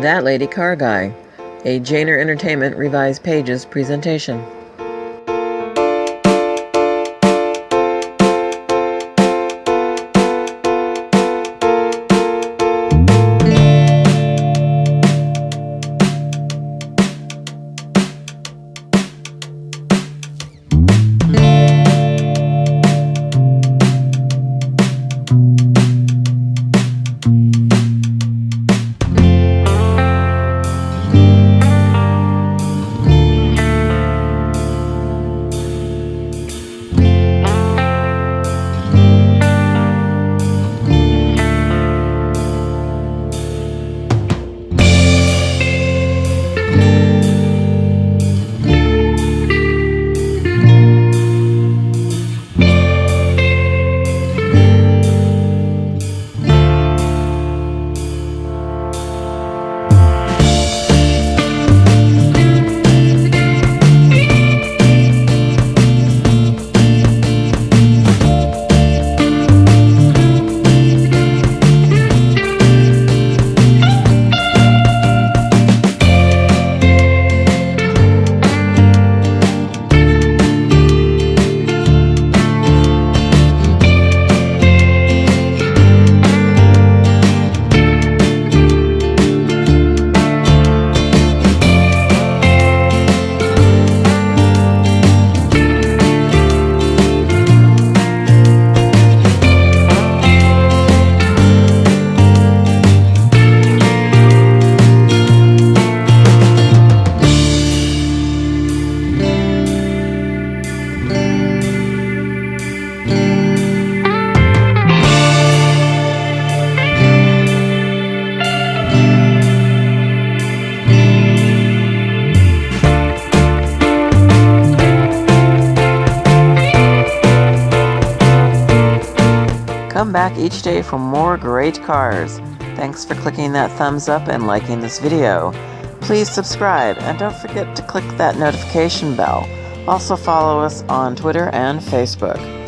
That Lady Car Guy, a Jaynor Entertainment Revised Pages presentation. Come back each day for more great cars. Thanks for clicking that thumbs up and liking this video. Please subscribe and don't forget to click that notification bell. Also follow us on Twitter and Facebook.